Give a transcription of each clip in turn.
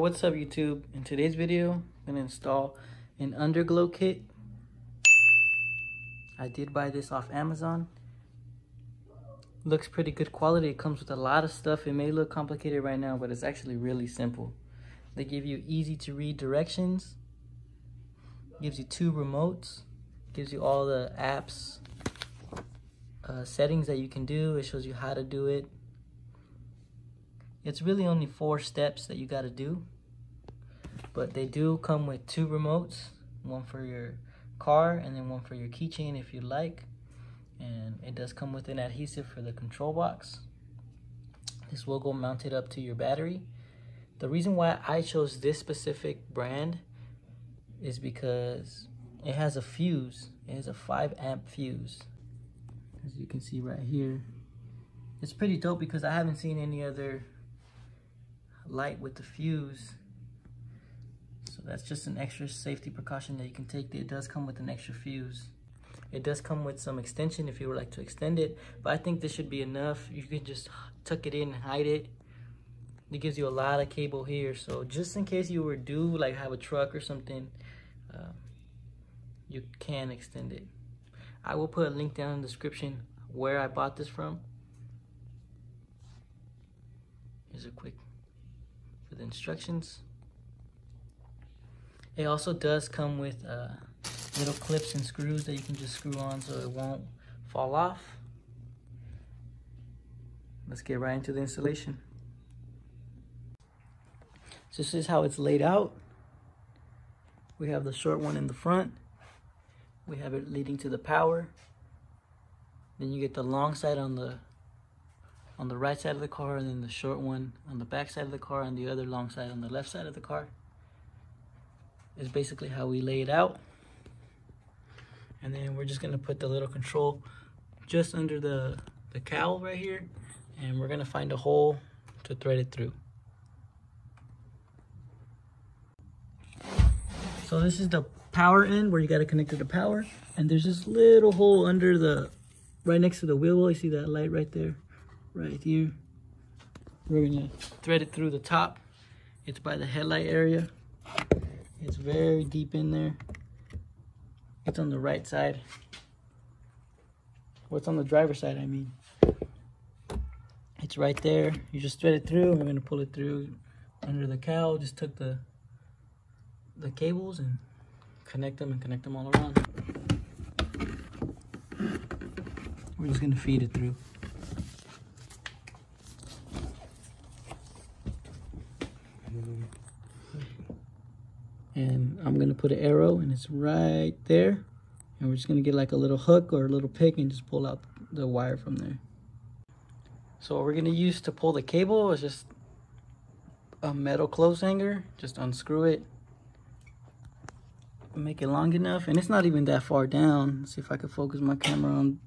what's up YouTube? In today's video, I'm gonna install an Underglow kit. I did buy this off Amazon. Looks pretty good quality. It comes with a lot of stuff. It may look complicated right now, but it's actually really simple. They give you easy to read directions. Gives you 2 remotes. Gives you all the apps, settings that you can do. It shows you how to do it. It's really only 4 steps that you got to do, but they do come with 2 remotes, one for your car and then one for your keychain if you like. And it does come with an adhesive for the control box. This will go mounted up to your battery. The reason why I chose this specific brand is because it has a fuse. It has a 5 amp fuse, as you can see right here. It's pretty dope because I haven't seen any other light with the fuse, so that's just an extra safety precaution that you can take. It does come with an extra fuse. It does come with some extension if you would like to extend it, but I think this should be enough. You can just tuck it in and hide it. It gives you a lot of cable here, so just in case you were due, like have a truck or something, you can extend it. I will put a link down in the description where I bought this from. Here's a quick for the instructions. It also does come with little clips and screws that you can just screw on so it won't fall off. Let's get right into the installation. So this is how it's laid out. We have the short one in the front. We have it leading to the power. Then you get the long side on the right side of the car, and then the short one on the back side of the car, and the other long side on the left side of the car. Is basically how we lay it out. And then we're just gonna put the little control just under the cowl right here, and we're gonna find a hole to thread it through. So this is the power end where you gotta connect to the power, and there's this little hole under right next to the wheel well. You see that light right there? Right here. We're gonna thread it through the top. It's by the headlight area. It's very deep in there. It's on the right side. What's on the driver's side, I mean. It's right there. You just thread it through, and we're gonna pull it through under the cowl. Just took the cables and connect them all around. We're just gonna feed it through. And I'm gonna put an arrow, and it's right there. And we're just gonna get like a little hook or a little pick and just pull out the wire from there. So what we're gonna use to pull the cable is just a metal clothes hanger. Just unscrew it, make it long enough, and it's not even that far down. Let's see if I can focus my camera on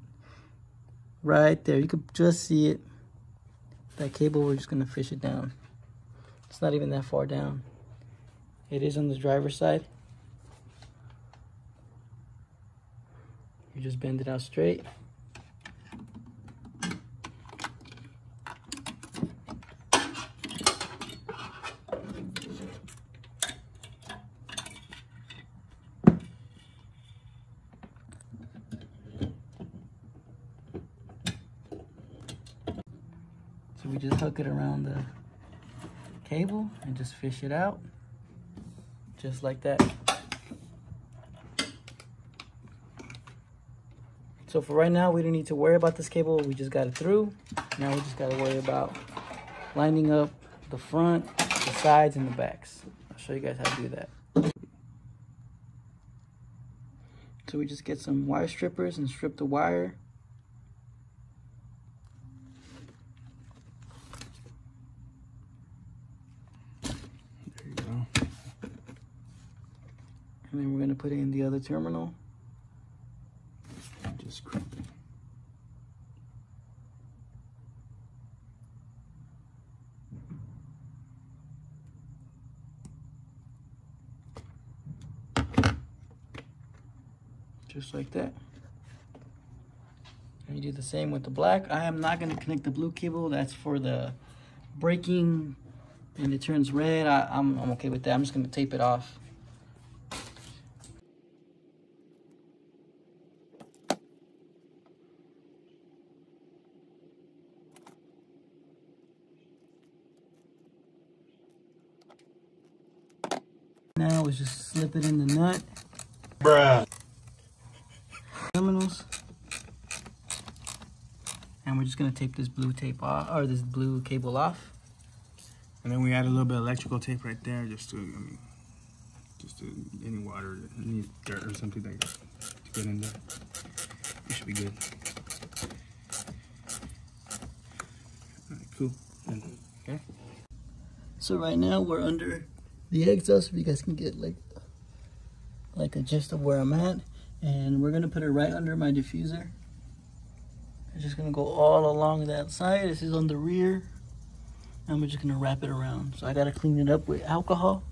right there. You could just see it. That cable, we're just gonna fish it down. It's not even that far down. It is on the driver's side. You just bend it out straight. So we just hook it around the cable and just fish it out. Just like that. So for right now, we don't need to worry about this cable. We just got it through. Now we just got to worry about lining up the front, the sides, and the backs. I'll show you guys how to do that. So we just get some wire strippers and strip the wire. And then we're going to put it in the other terminal. And just crimp it. Just like that. And you do the same with the black. I am not going to connect the blue cable. That's for the braking and it turns red, I'm okay with that. I'm just gonna tape it off. Now let's just slip it in the nut. Bruh. Terminals. And we're just gonna tape this blue tape off, or this blue cable off. And then we add a little bit of electrical tape right there, just to, any water, any dirt or something like that to get in there. It should be good. All right, cool. Okay. So right now we're under the exhaust, so you guys can get like a gist of where I'm at, and we're gonna put it right under my diffuser. It's just gonna go all along that side. This is on the rear, and we're just gonna wrap it around. So I gotta clean it up with alcohol.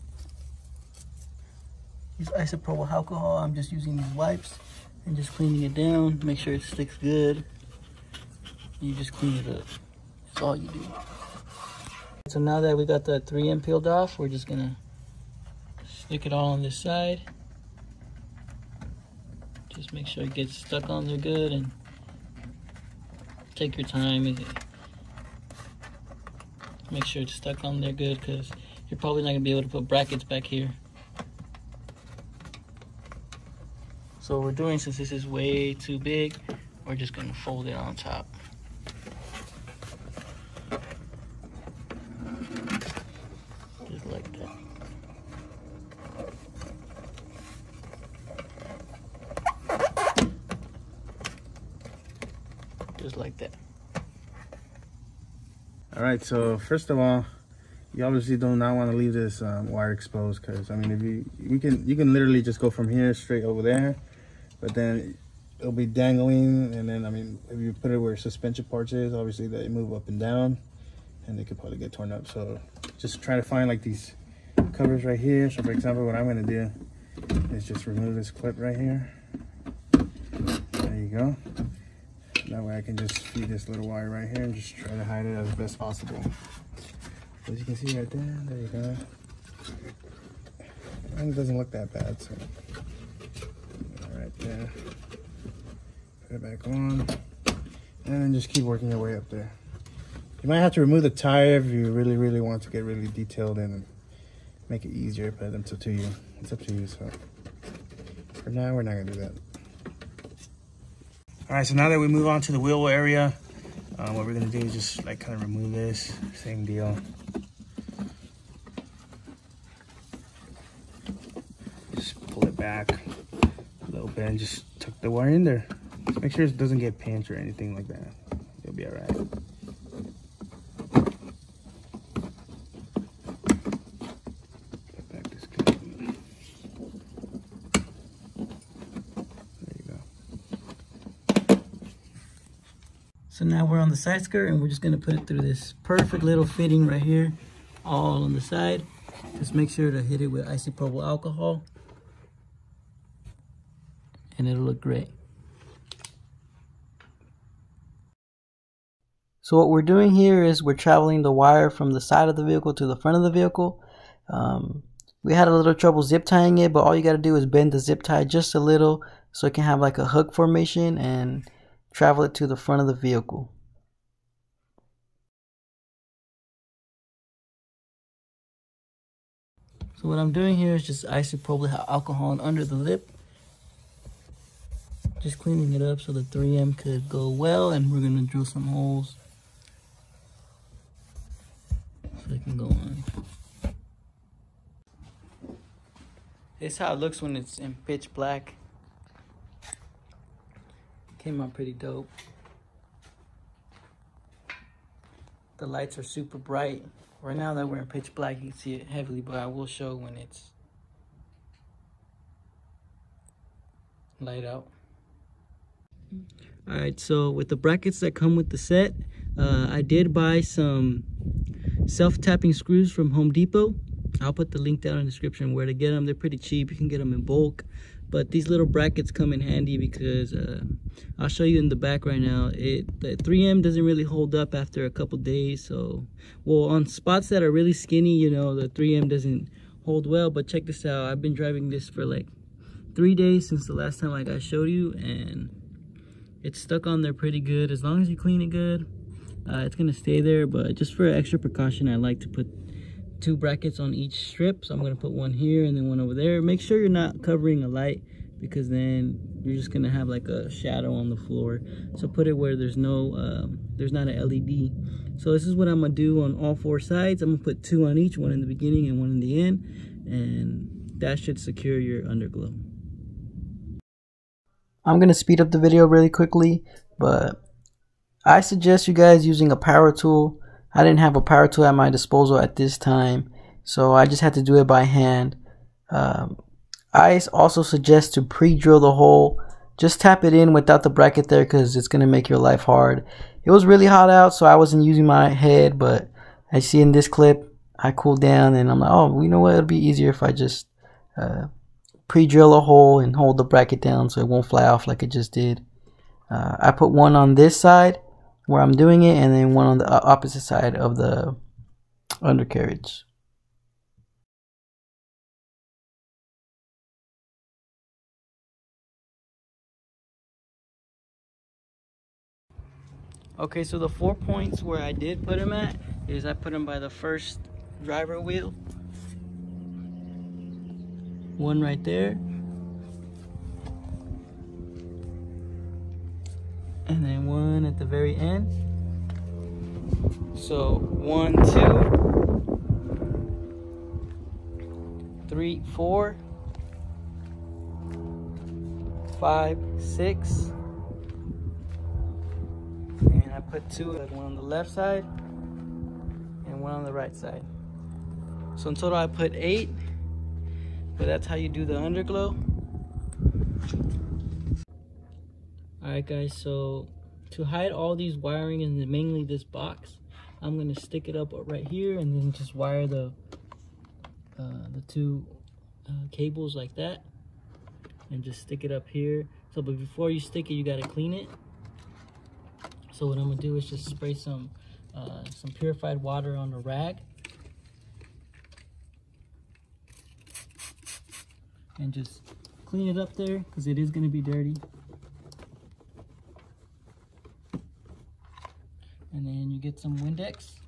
Use isopropyl alcohol. I'm just using these wipes and just cleaning it down, make sure it sticks good. And you just clean it up. That's all you do. So now that we got the 3M peeled off, we're just gonna stick it all on this side. Just make sure it gets stuck on there good, and take your time. Make sure it's stuck on there good, because you're probably not gonna be able to put brackets back here. So what we're doing, since this is way too big, we're just gonna fold it on top. Just like that. Just like that. All right, so first of all, you obviously do not want to leave this wire exposed, because I mean, if you can literally just go from here straight over there, but then it'll be dangling, and then I mean, if you put it where suspension parts is, obviously they move up and down, and they could probably get torn up. So just try to find like these covers right here. So for example, what I'm gonna do is just remove this clip right here. There you go. That way I can just feed this little wire right here and just try to hide it as best possible. As you can see right there, you go. And it doesn't look that bad, so right there. Put it back on, and then just keep working your way up there. You might have to remove the tire if you really want to get really detailed in and make it easier, but it's up to you. It's up to you. So for now, we're not gonna do that. All right, so now that we move on to the wheel area, what we're gonna do is just like kind of remove this. Same deal. Just pull it back a little bit and just tuck the wire in there. Just make sure it doesn't get pinched or anything like that. You'll be all right. Put back this clip. There you go. So now we're on the side skirt, and we're just gonna put it through this perfect little fitting right here, all on the side. Just make sure to hit it with isopropyl alcohol, and it'll look great. So what we're doing here is we're traveling the wire from the side of the vehicle to the front of the vehicle. We had a little trouble zip tying it, but all you got to do is bend the zip tie just a little so it can have like a hook formation and travel it to the front of the vehicle. So what I'm doing here is just isopropyl alcohol under the lip. Just cleaning it up so the 3M could go well, and we're gonna drill some holes so it can go on. This is how it looks when it's in pitch black. Came out pretty dope. The lights are super bright. Right now that we're in pitch black, you can see it heavily, but I will show when it's light out. Alright, so with the brackets that come with the set, I did buy some self-tapping screws from Home Depot. I'll put the link down in the description where to get them. They're pretty cheap. You can get them in bulk. but these little brackets come in handy because I'll show you in the back right now. The 3M doesn't really hold up after a couple days. So, well, on spots that are really skinny, you know, the 3M doesn't hold well. But check this out. I've been driving this for like 3 days since the last time I showed you, and it's stuck on there pretty good. As long as you clean it good, it's gonna stay there. But just for extra precaution, I like to put 2 brackets on each strip. So I'm gonna put one here and then one over there. Make sure you're not covering a light, because then you're just gonna have like a shadow on the floor. So put it where there's no there's not an LED. So this is what I'm gonna do on all 4 sides. I'm gonna put 2 on each, one in the beginning and one in the end, and that should secure your underglow. I'm gonna speed up the video really quickly, but I suggest you guys using a power tool. I didn't have a power tool at my disposal at this time, so I just had to do it by hand. I also suggest to pre-drill the hole. Just tap it in without the bracket there, because it's going to make your life hard. It was really hot out, so I wasn't using my head, but I see in this clip, I cooled down, and I'm like, oh, you know what, it'll be easier if I just pre-drill a hole and hold the bracket down so it won't fly off like it just did. I put one on this side where I'm doing it, and then one on the opposite side of the undercarriage. Okay, so the 4 points where I did put them at is I put them by the first driver wheel, one right there, and then one at the very end. So 1, 2, 3, 4, 5, 6, and I put 2, one on the left side and one on the right side. So in total I put 8, but that's how you do the underglow. Alright guys, so to hide all these wiring and mainly this box, I'm going to stick it up right here and then just wire the 2 cables like that, and just stick it up here. So but before you stick it, you got to clean it. So what I'm going to do is just spray some purified water on the rag, and just clean it up there, because it is going to be dirty. And then you get some Windex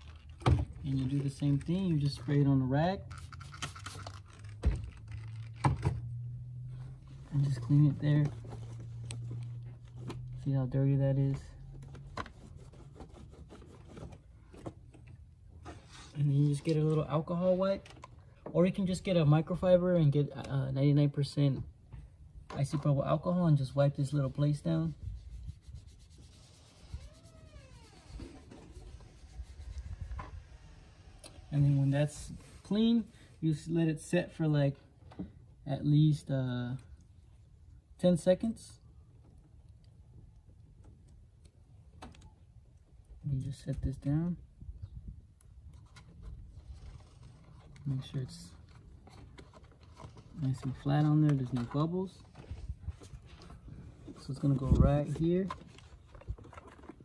and you do the same thing. You just spray it on the rag and just clean it there. See how dirty that is? And then you just get a little alcohol wipe, or you can just get a microfiber and get 99% isopropyl alcohol and just wipe this little place down. And then when that's clean, you just let it set for like at least 10 seconds. You just set this down. Make sure it's nice and flat on there, there's no bubbles. So it's gonna go right here.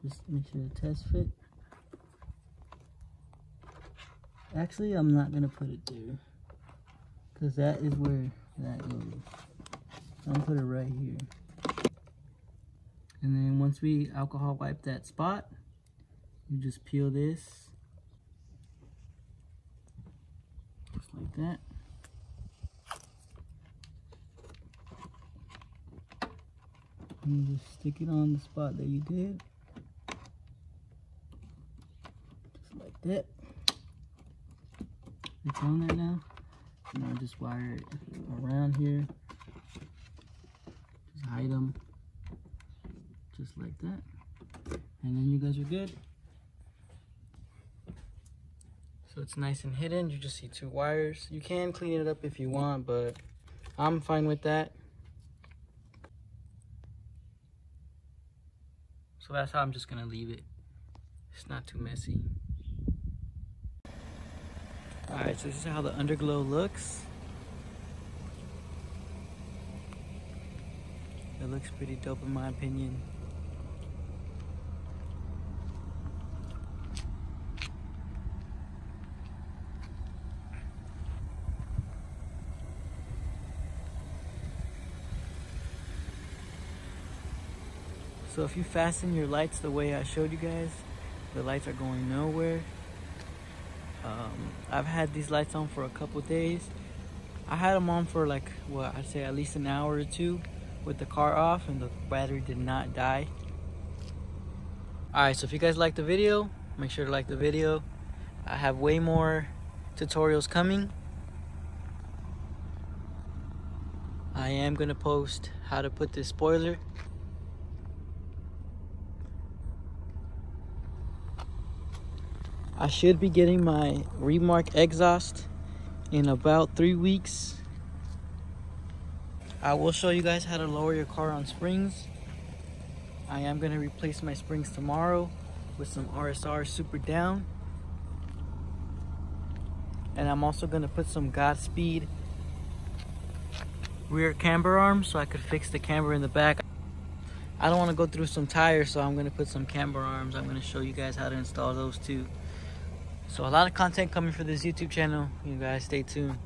Just make sure the test fit. Actually, I'm not gonna put it there, because that is where that goes. So I'm gonna put it right here. And then once we alcohol wipe that spot, you just peel this, just like that. And you just stick it on the spot that you did, just like that. It's on there now. And I'll just wire it around here. Just hide them, just like that. And then you guys are good. So it's nice and hidden. You just see 2 wires. You can clean it up if you want, but I'm fine with that. So that's how I'm just gonna leave it. It's not too messy. Alright, so this is how the underglow looks. It looks pretty dope in my opinion. So if you fasten your lights the way I showed you guys, the lights are going nowhere. I've had these lights on for a couple days. I had them on for like, what, I'd say at least an hour or two with the car off, and the battery did not die. Alright, so if you guys like the video, make sure to like the video. I have way more tutorials coming. I am going to post how to put this spoiler. I should be getting my Remark exhaust in about 3 weeks. I will show you guys how to lower your car on springs. I am going to replace my springs tomorrow with some RSR Super Down. And I'm also going to put some Godspeed rear camber arms so I could fix the camber in the back. I don't want to go through some tires, so I'm going to put some camber arms. I'm going to show you guys how to install those too. So a lot of content coming for this YouTube channel. You guys stay tuned.